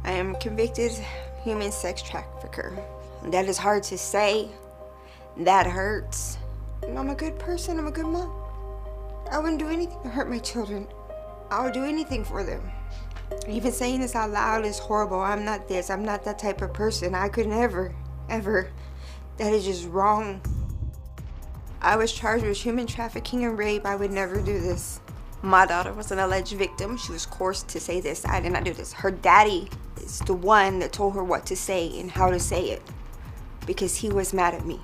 I am a convicted human sex trafficker. That is hard to say. That hurts. And I'm a good person. I'm a good mom. I wouldn't do anything to hurt my children. I would do anything for them. Even saying this out loud is horrible. I'm not this. I'm not that type of person. I could never, ever. That is just wrong. I was charged with human trafficking and rape. I would never do this. My daughter was an alleged victim. She was coerced to say this. I did not do this. Her daddy is the one that told her what to say and how to say it because he was mad at me.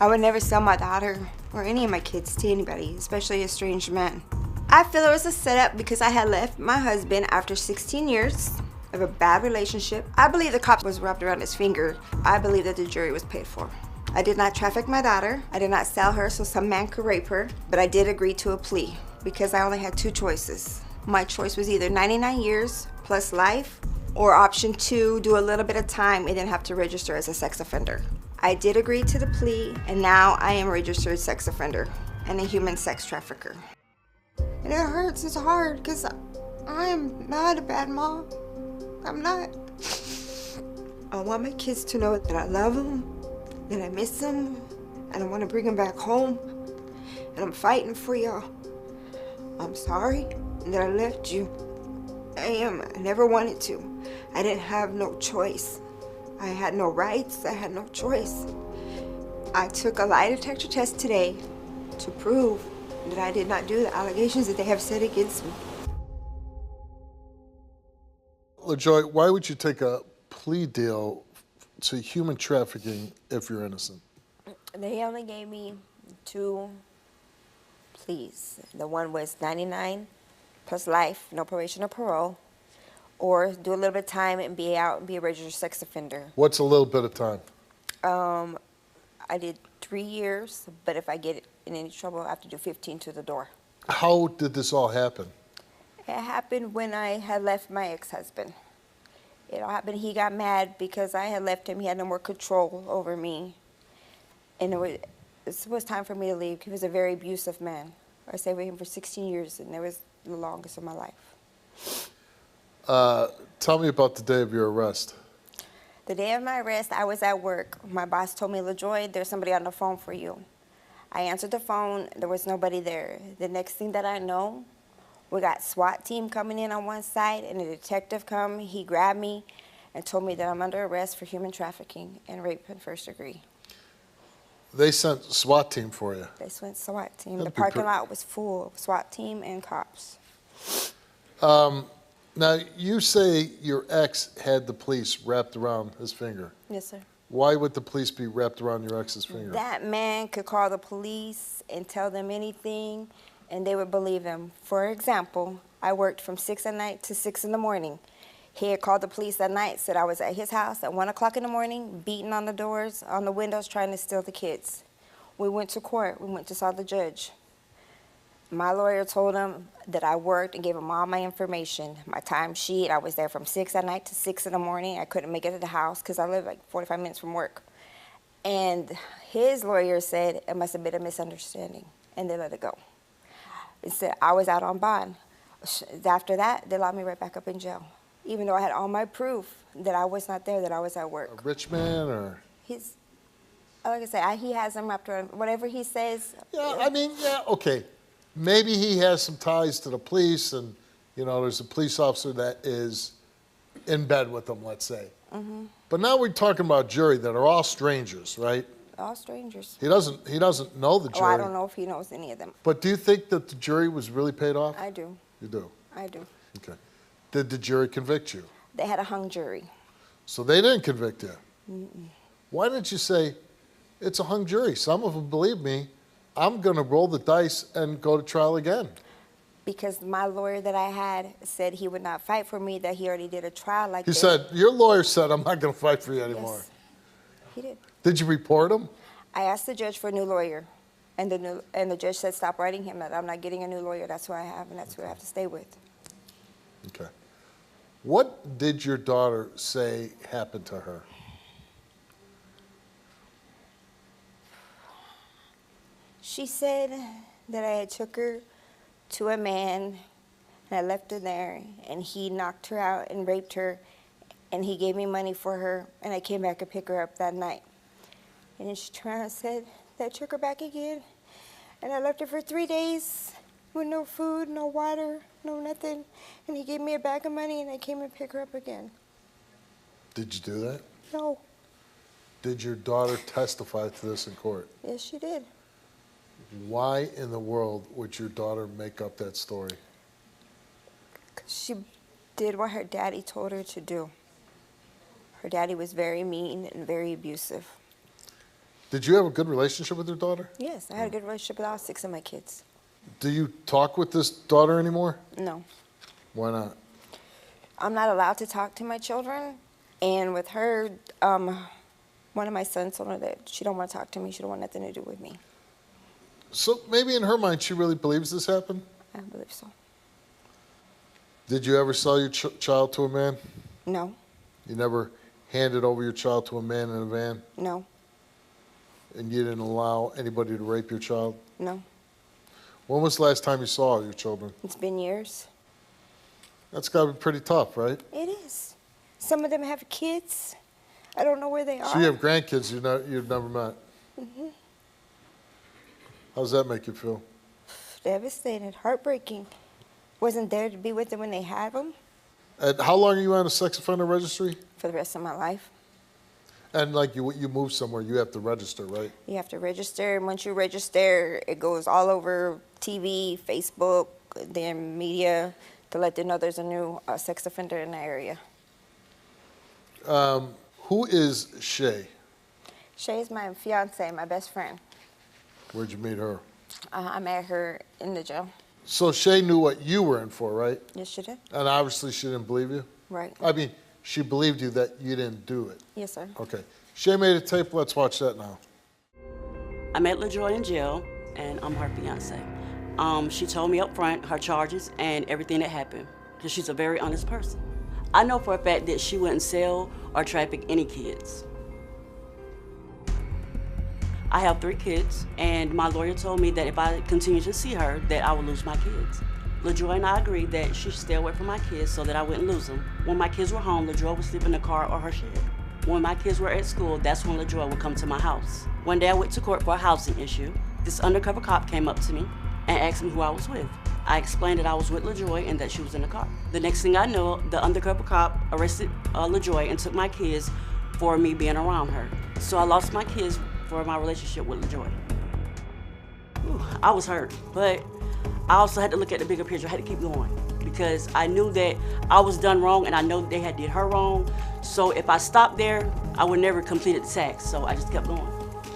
I would never sell my daughter or any of my kids to anybody, especially a strange man. I feel it was a setup because I had left my husband after 16 years of a bad relationship. I believe the cop was wrapped around his finger. I believe that the jury was paid for. I did not traffic my daughter. I did not sell her so some man could rape her, but I did agree to a plea because I only had two choices. My choice was either 99 years plus life or option 2, do a little bit of time and then have to register as a sex offender. I did agree to the plea and now I am a registered sex offender and a human sex trafficker. And it hurts, it's hard because I am not a bad mom. I'm not. I want my kids to know that I love them, that I miss them, and I want to bring them back home. And I'm fighting for y'all. I'm sorry that I left you. I never wanted to. I didn't have no choice. I had no rights, I had no choice. I took a lie detector test today to prove that I did not do the allegations that they have said against me. LaJoy, why would you take a plea deal to human trafficking if you're innocent? They only gave me 2 pleas. The one was 99 plus life, no probation or parole, or do a little bit of time and be out and be a registered sex offender. What's a little bit of time? I did 3 years, but if I get in any trouble, I have to do 15 to the door. How did this all happen? It happened when I had left my ex-husband. It all happened, he got mad because I had left him. He had no more control over me. And it was time for me to leave. He was a very abusive man. I stayed with him for 16 years, and it was the longest of my life. Tell me about the day of your arrest. The day of my arrest, I was at work. My boss told me, LaJoy, there's somebody on the phone for you. I answered the phone. There was nobody there. The next thing that I know, we got SWAT team coming in on one side, and a detective come. He grabbed me and told me that I'm under arrest for human trafficking and rape in first degree. They sent SWAT team for you? They sent SWAT team. The parking lot was full of SWAT team and cops. Now, you say your ex had the police wrapped around his finger. Yes, sir. Why would the police be wrapped around your ex's finger? That man could call the police and tell them anything, and they would believe him. For example, I worked from 6 at night to 6 in the morning. He had called the police that night, said I was at his house at 1 o'clock in the morning, beating on the doors, on the windows, trying to steal the kids. We went to court. We went to saw the judge. My lawyer told him that I worked and gave him all my information, my time sheet. I was there from 6 at night to 6 in the morning. I couldn't make it to the house because I live like 45 minutes from work. And his lawyer said it must have been a misunderstanding, and they let it go. It said I was out on bond. After that, they locked me right back up in jail, even though I had all my proof that I was not there, that I was at work. A rich man, or? He's, like I said, he has them wrapped around. Whatever he says. Yeah, I mean, yeah, okay. Maybe he has some ties to the police, and, you know, there's a police officer that is in bed with them, let's say. Mm-hmm. But now we're talking about jury that are all strangers, right? All strangers. He doesn't know the jury. Oh, I don't know if he knows any of them. But do you think that the jury was really paid off? I do. You do? I do. Okay. Did the jury convict you? They had a hung jury. So they didn't convict you? Mm-mm. Why didn't you say, it's a hung jury? Some of them believe me. I'm going to roll the dice and go to trial again. Because my lawyer that I had said he would not fight for me, that he already did a trial like He this. said, your lawyer said, I'm not going to fight for you anymore. Yes, he did. Did you report him? I asked the judge for a new lawyer, and the judge said, stop writing him, that I'm not getting a new lawyer. That's who I have, and that's who I have to stay with. Okay. What did your daughter say happened to her? She said that I had took her to a man, and I left her there, and he knocked her out and raped her and he gave me money for her, and I came back and picked her up that night. And then she turned and said that took her back again, and I left her for 3 days with no food, no water, no nothing, and he gave me a bag of money, and I came and picked her up again. Did you do that? No. Did your daughter testify to this in court? Yes, she did. Why in the world would your daughter make up that story? 'Cause she did what her daddy told her to do. Her daddy was very mean and very abusive. Did you have a good relationship with your daughter? Yes, I had a good relationship with all 6 of my kids. Do you talk with this daughter anymore? No. Why not? I'm not allowed to talk to my children, and with her, one of my sons told her that she don't want to talk to me, she don't want nothing to do with me. So maybe in her mind she really believes this happened? I believe so. Did you ever sell your child to a man? No. You never handed over your child to a man in a van? No. And you didn't allow anybody to rape your child? No. When was the last time you saw your children? It's been years. That's got to be pretty tough, right? It is. Some of them have kids. I don't know where they are. So you have grandkids you've never met? Mm-hmm. How does that make you feel? Devastated, heartbreaking. Wasn't there to be with them when they had them. And how long are you on a sex offender registry? For the rest of my life. And like you move somewhere, you have to register, right? You have to register, and once you register, it goes all over TV, Facebook, the media, to let them know there's a new sex offender in the area. Who is Shay? Shay is my fiance, my best friend. Where'd you meet her? I met her in the jail. So Shay knew what you were in for, right? Yes, she did. And obviously she didn't believe you? Right. I mean, she believed you that you didn't do it. Yes, sir. Okay. Shay made a tape. Let's watch that now. I met LaJoy in jail, and I'm her fiance. She told me up front her charges and everything that happened, because she's a very honest person. I know for a fact that she wouldn't sell or traffic any kids. I have 3 kids, and my lawyer told me that if I continue to see her, that I would lose my kids. LaJoy and I agreed that she should stay away from my kids so that I wouldn't lose them. When my kids were home, LaJoy would sleep in the car or her shed. When my kids were at school, that's when LaJoy would come to my house. One day I went to court for a housing issue. This undercover cop came up to me and asked me who I was with. I explained that I was with LaJoy and that she was in the car. The next thing I know, the undercover cop arrested LaJoy and took my kids for me being around her. So I lost my kids for my relationship with LaJoy. I was hurt, but I also had to look at the bigger picture. I had to keep going because I knew that I was done wrong and I know they had did her wrong. So if I stopped there, I would never complete the task, so I just kept going.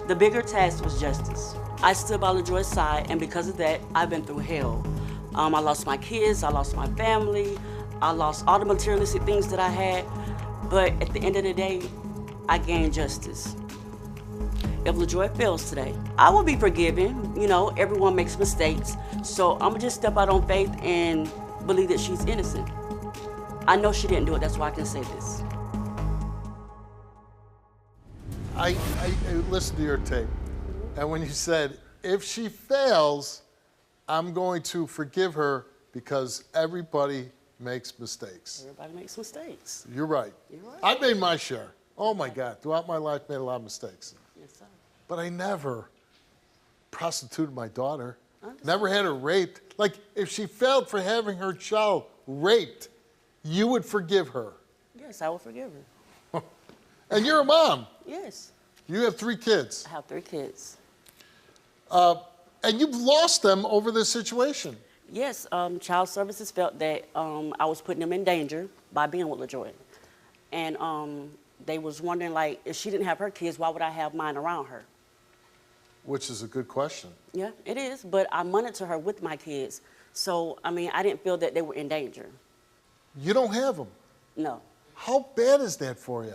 The bigger task was justice. I stood by LaJoy's side, and because of that, I've been through hell. I lost my kids, I lost my family, I lost all the materialistic things that I had, but at the end of the day, I gained justice. If LaJoy fails today, I will be forgiven. You know, everyone makes mistakes, so I'm gonna just step out on faith and believe that she's innocent. I know she didn't do it, that's why I can say this. I listened to your tape, and when you said, if she fails, I'm going to forgive her because everybody makes mistakes. Everybody makes mistakes. You're right. You're right. I made my share. Oh my God, throughout my life, made a lot of mistakes. Yes, sir. But I never prostituted my daughter, never had her raped. Like, if she failed for having her child raped, you would forgive her. Yes, I will forgive her. And you're a mom. Yes. You have 3 kids. I have 3 kids. And you've lost them over this situation. Yes, Child Services felt that I was putting them in danger by being with LaJoy. And they was wondering, like, if she didn't have her kids, why would I have mine around her? Which is a good question. Yeah, it is, but I monitor her with my kids. So, I mean, I didn't feel that they were in danger. You don't have them. No. How bad is that for you?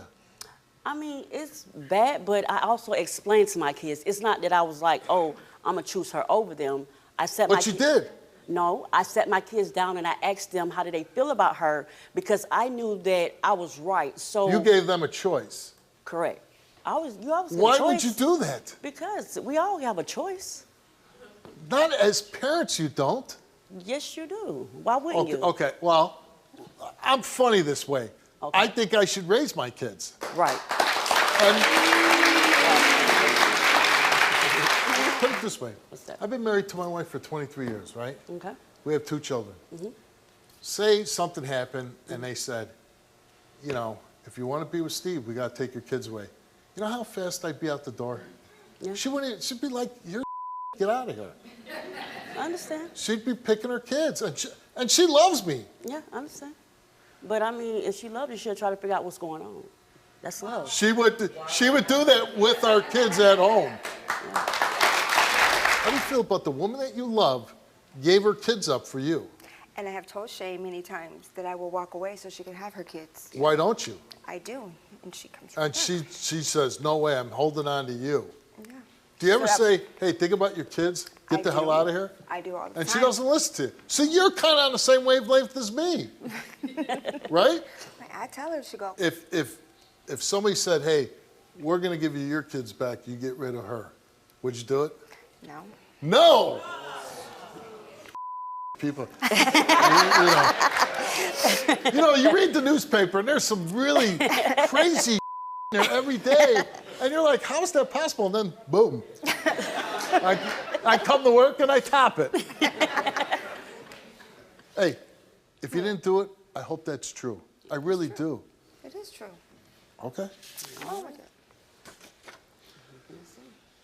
I mean, it's bad, but I also explained to my kids. It's not that I was like, oh, I'm going to choose her over them. But you did. No, I sat my kids down and I asked them how did they feel about her because I knew that I was right. So you gave them a choice. Correct. You always Why would you do that? Because we all have a choice. Not as parents, you don't. Yes, you do. Why wouldn't you? Okay, well, I'm funny this way. Okay. I think I should raise my kids. Right. And put it this way. What's that? I've been married to my wife for 23 years, right? Okay. We have 2 children. Say something happened and they said, you know, if you want to be with Steve, we got to take your kids away. You know how fast I'd be out the door? Yeah. She'd be like, you're get out of here. I understand. She'd be picking her kids, and she loves me. Yeah, I understand. But I mean, if she loved you, she'll try to figure out what's going on. That's love. She would do that with our kids at home. How do you feel about the woman that you love gave her kids up for you? And I have told Shay many times that I will walk away so she can have her kids. Why don't you? I do, and she comes. And she says, no way, I'm holding on to you. Yeah. Do you ever So say, hey, think about your kids, get the hell out of here? I do all the time. And she doesn't listen to you. So you're kind of on the same wavelength as me, right? I tell her, she go. If somebody said, hey, we're going to give you your kids back, you get rid of her, would you do it? No. No! People, you read the newspaper and there's some really crazy there every day, and you're like, how is that possible? And then, boom. I come to work and I top it. Hey, if you didn't do it, I hope that's true. I really do. It is true. Okay. Oh my God.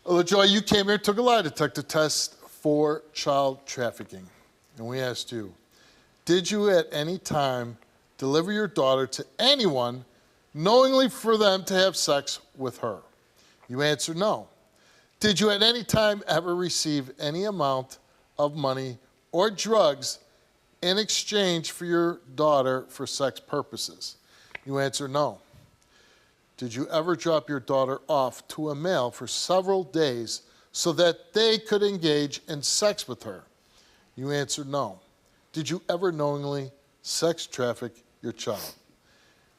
LaJoy, you came here, took a lie detector test for child trafficking. And we asked you, did you at any time deliver your daughter to anyone knowingly for them to have sex with her? You answered no. Did you at any time ever receive any amount of money or drugs in exchange for your daughter for sex purposes? You answered no. Did you ever drop your daughter off to a male for several days so that they could engage in sex with her? You answered no. Did you ever knowingly sex traffic your child?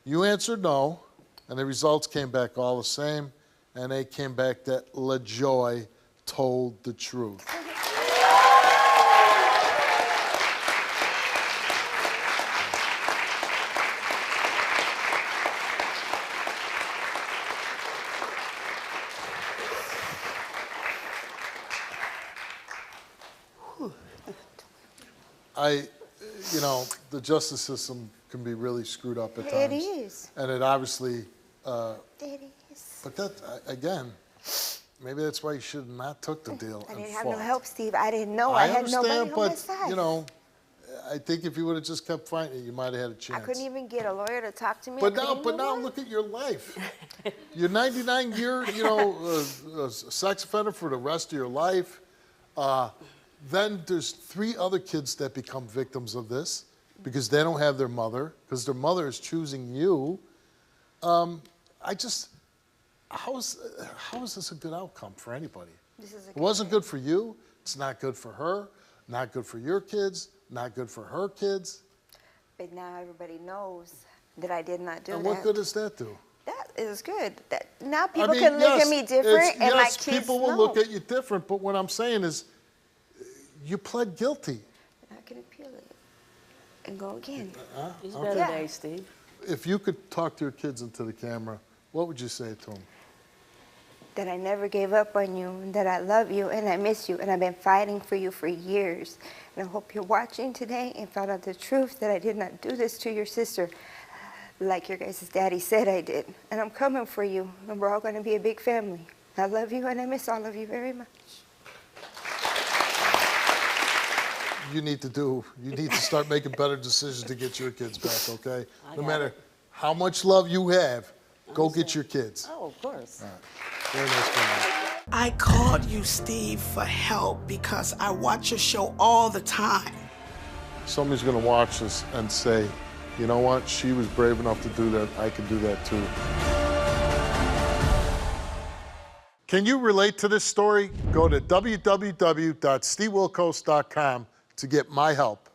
You answered no, and the results came back all the same, and they came back that LaJoy told the truth. The justice system can be really screwed up at times. It is. And it obviously, It is. but that, again, maybe that's why you should have not took the deal I and didn't have fought. no help, Steve. I didn't know. I had nobody on my side. But, I think if you would have just kept fighting it, you might have had a chance. I couldn't even get a lawyer to talk to me. But now look at your life. You're 99-year, a sex offender for the rest of your life. Then there's 3 other kids that become victims of this because they don't have their mother, because their mother is choosing you. How is this a good outcome for anybody? It wasn't good for you. It's not good for her. Not good for your kids. Not good for her kids. But now everybody knows that I did not do that. And what good does that do? That is good. That now people can look at me different, and my kids people will know. look at you different. But what I'm saying is, you pled guilty. I can appeal it and go again. It's better days, Steve. If you could talk to your kids into the camera, what would you say to them? That I never gave up on you, and that I love you, and I miss you, and I've been fighting for you for years. And I hope you're watching today and found out the truth that I did not do this to your sister like your guys' daddy said I did. And I'm coming for you, and we're all going to be a big family. I love you, and I miss all of you very much. You need to start making better decisions to get your kids back, okay? No matter how much love you have, go get your kids. Oh, of course. All right. Very nice family. I called you, Steve, for help because I watch your show all the time. Somebody's going to watch this and say, you know what? She was brave enough to do that. I can do that too. Can you relate to this story? Go to www.stevewilkos.com to get my help.